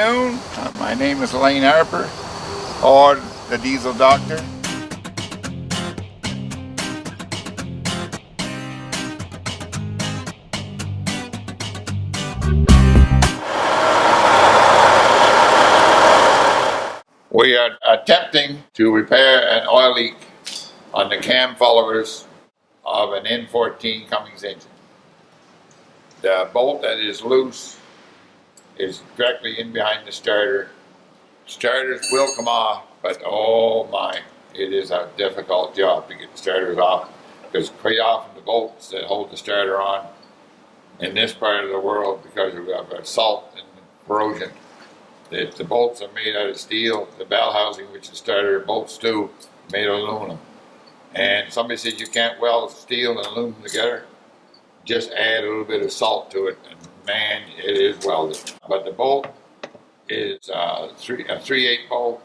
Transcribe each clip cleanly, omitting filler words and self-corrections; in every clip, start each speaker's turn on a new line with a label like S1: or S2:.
S1: afternoon. My name is Harper, or the Diesel Doctor. We are attempting to repair an oil leak on the cam followers of an N14 Cummins engine. The bolt that is loose is directly in behind the starter. Starters will come off, but oh my, it is a difficult job to get the starters off, because quite often the bolts that hold the starter on in this part of the world, because of salt and corrosion, the bolts are made out of steel. The bell housing, which the starter bolts to, made of aluminum. And somebody said you can't weld steel and aluminum together. Just add a little bit of salt to it, and man, it is welded. But the bolt is a 3/8 bolt,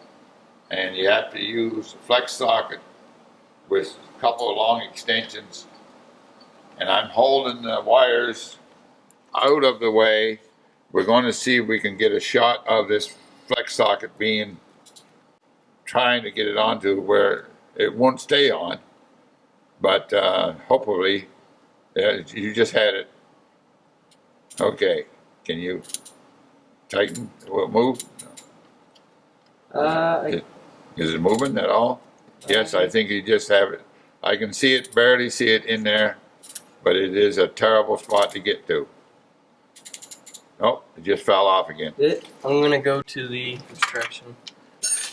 S1: and you have to use a flex socket with a couple of long extensions. And I'm holding the wires out of the way. We're going to see if we can get a shot of this flex socket trying to get it onto where it won't stay on, but hopefully. You just had it. Okay, can you tighten? Will it move? Is it moving at all? Yes, I think you just have it. I can see it, barely see it in there, but it is a terrible spot to get to. Oh, it just fell off again.
S2: I'm gonna go to the instruction.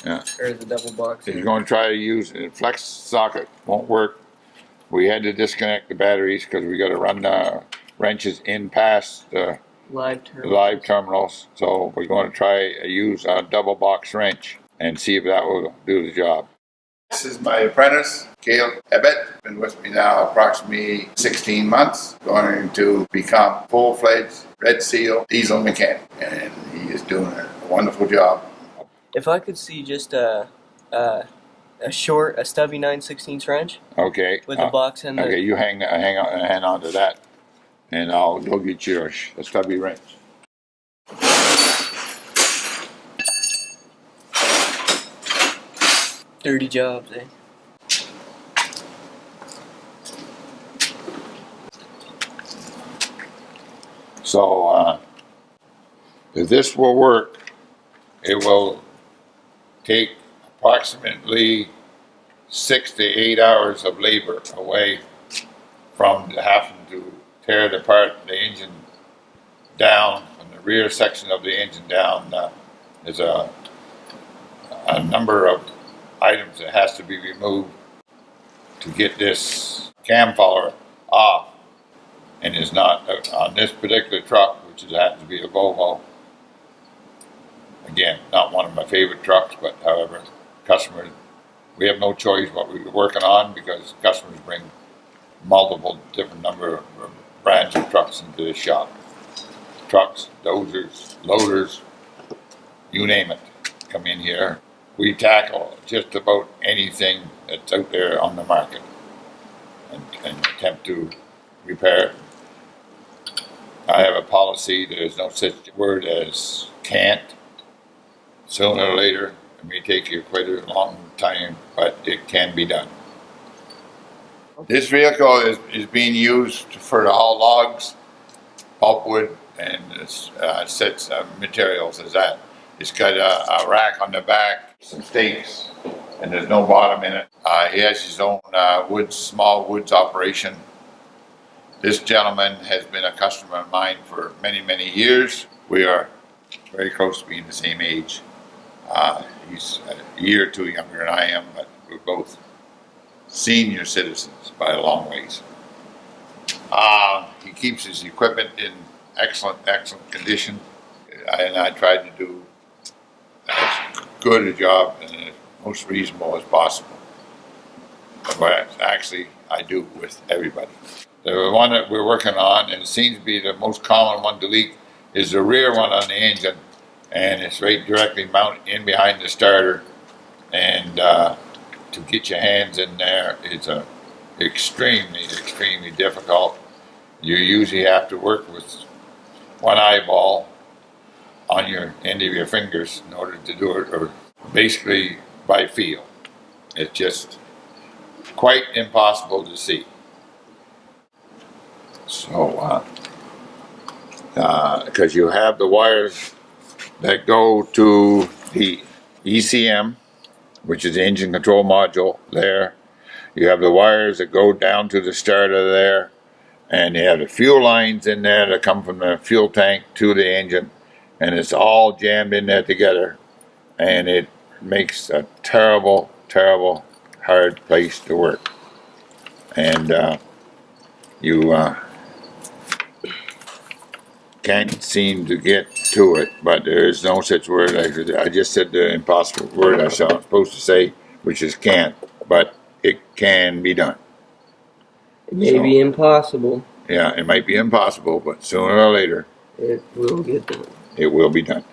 S1: Yeah.
S2: Or the double box.
S1: If you're going to try to use a flex socket, won't work. We had to disconnect the batteries because we got to run wrenches in past the live terminals. So we're going to try use a double box wrench and see if that will do the job. This is my apprentice, Caleb Ebbett. Been with me now approximately 16 months. Going to become full-fledged Red Seal diesel mechanic, and he is doing a wonderful job.
S2: If I could see just a stubby 9/16 wrench.
S1: Okay.
S2: With the box and
S1: okay, you hang on to that, and I'll go get you a stubby wrench.
S2: Dirty jobs, eh?
S1: So, if this will work, it will take approximately 6 to 8 hours of labor away from having to tear the engine down, from the rear section of the engine down. There's a number of items that has to be removed to get this cam follower off, and is not on this particular truck, which happens to be a Volvo. Again, not one of my favorite trucks, but however, customers, we have no choice what we're working on, because customers bring multiple different number of brands of trucks into the shop. Trucks, dozers, loaders, you name it, come in here. We tackle just about anything that's out there on the market and attempt to repair it. I have a policy, there's no such word as can't. Sooner or later, it may take you quite a long time, but it can be done. This vehicle is being used for the haul logs, pulpwood, and sets of materials as that. It's got a rack on the back, some stakes, and there's no bottom in it. He has his own small woods operation. This gentleman has been a customer of mine for many, many years. We are very close to being the same age. He's a year or two younger than I am, but we're both senior citizens by a long ways. He keeps his equipment in excellent condition, and I tried to do as good a job and as most reasonable as possible. But actually, I do with everybody. The one that we're working on, and it seems to be the most common one to leak, is the rear one on the engine, and it's right directly mounted in behind the starter. And to get your hands in there, it's extremely difficult. You usually have to work with one eyeball on your end of your fingers in order to do it, or basically by feel. It's just quite impossible to see. So, because you have the wires that go to the ECM, which is the engine control module there. You have the wires that go down to the starter there, and you have the fuel lines in there that come from the fuel tank to the engine, and it's all jammed in there together, and it makes a terrible, terrible, hard place to work. And you can't seem to get to it, but there is no such word. I just said the impossible word I was supposed to say, which is can't, but it can be done.
S2: It may be impossible.
S1: Yeah, it might be impossible, but sooner or later,
S2: it will get done.
S1: It will be done.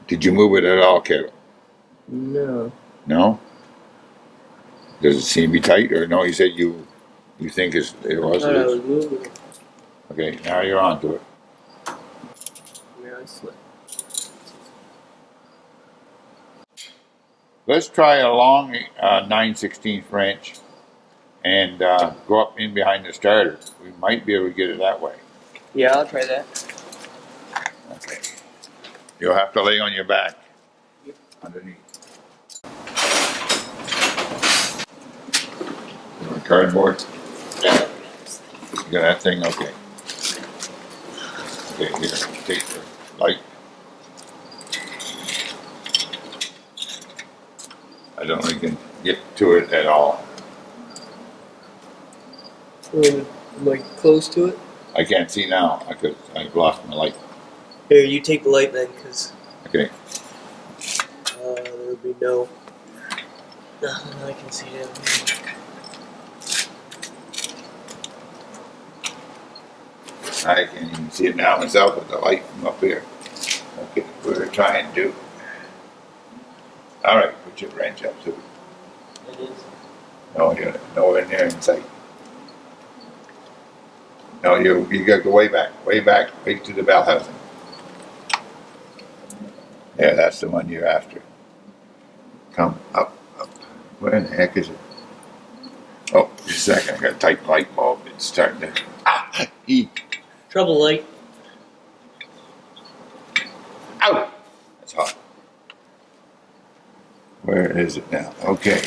S1: Did you move it at all, Caleb?
S2: No.
S1: No? Does it seem to be tight, or no? You said you think it was.
S2: I thought I was moving it.
S1: Okay, now you're on to it.
S2: Now I slipped.
S1: Let's try a long 9/16 wrench and go up in behind the starter. We might be able to get it that way.
S2: Yeah, I'll try that.
S1: Okay. You'll have to lay on your back.
S2: Yep.
S1: Underneath. You want cardboard?
S2: Yeah.
S1: You got that thing? Okay. Okay, here, take the light. I don't think you can get to it at all.
S2: Am I close to it?
S1: I can't see now because I've lost my light.
S2: Here, you take the light then, because
S1: Okay.
S2: there will be nothing I can see down here.
S1: I can't even see it now myself with the light from up here. Okay, what we're trying to do. All right, put your wrench up to it.
S2: It is.
S1: No, you're nowhere near in sight. No, you got to go way back, right to the bell housing. Yeah, that's the one you're after. Come up. Where in the heck is it? Oh, just a second, I got a tight light bulb. It's starting to eek.
S2: Trouble light.
S1: Ow! That's hot. Where is it now? Okay.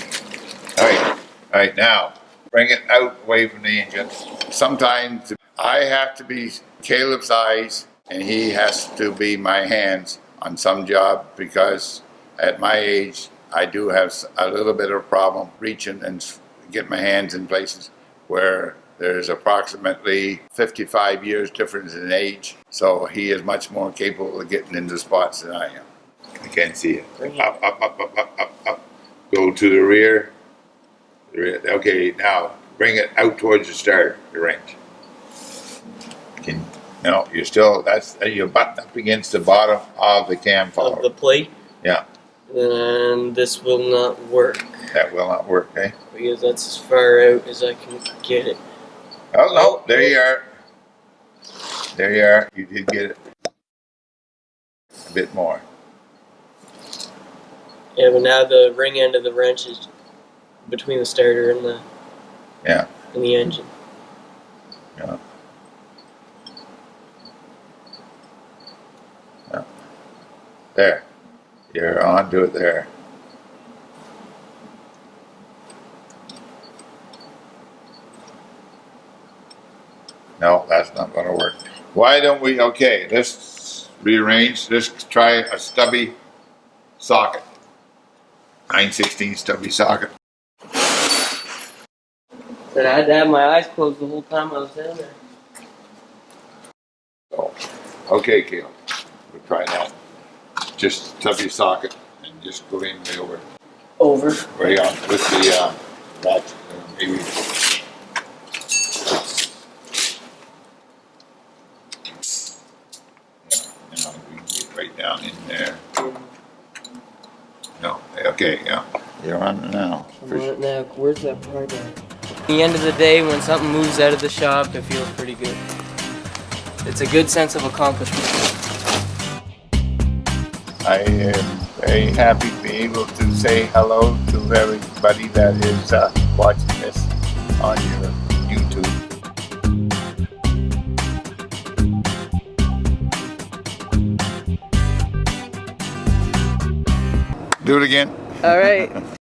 S1: All right, now bring it out away from the engine. Sometimes I have to be Caleb's eyes and he has to be my hands on some job, because at my age I do have a little bit of a problem reaching and get my hands in places where there's approximately 55 years difference in age, so he is much more capable of getting into spots than I am. I can't see it. Up. Go to the rear. Okay, now bring it out towards the starter, the wrench. No, you're still, you're buttoned up against the bottom of the cam follower.
S2: Of the plate.
S1: Yeah.
S2: And this will not work.
S1: That will not work, eh?
S2: Because that's as far out as I can get it.
S1: Oh, no, there you are. There you are. You did get it. A bit more.
S2: Yeah, but now the ring end of the wrench is between the starter and the engine.
S1: Yeah. Yeah. There. You're onto it there. No, that's not going to work. Why don't we, okay, let's rearrange. Let's try a stubby socket. 9/16 stubby socket.
S2: But I had to have my eyes closed the whole time I was down there.
S1: Oh, okay, Caleb. We'll try that. Just stubby socket and just go in way over.
S2: Over.
S1: Right on with the latch, maybe. Now we can get right down in there. No, okay, yeah. You're on it now.
S2: Now, where's that part at? At the end of the day, when something moves out of the shop, it feels pretty good. It's a good sense of accomplishment.
S3: I am very happy to be able to say hello to everybody that is watching this on your YouTube.
S1: Do it again.
S2: All right.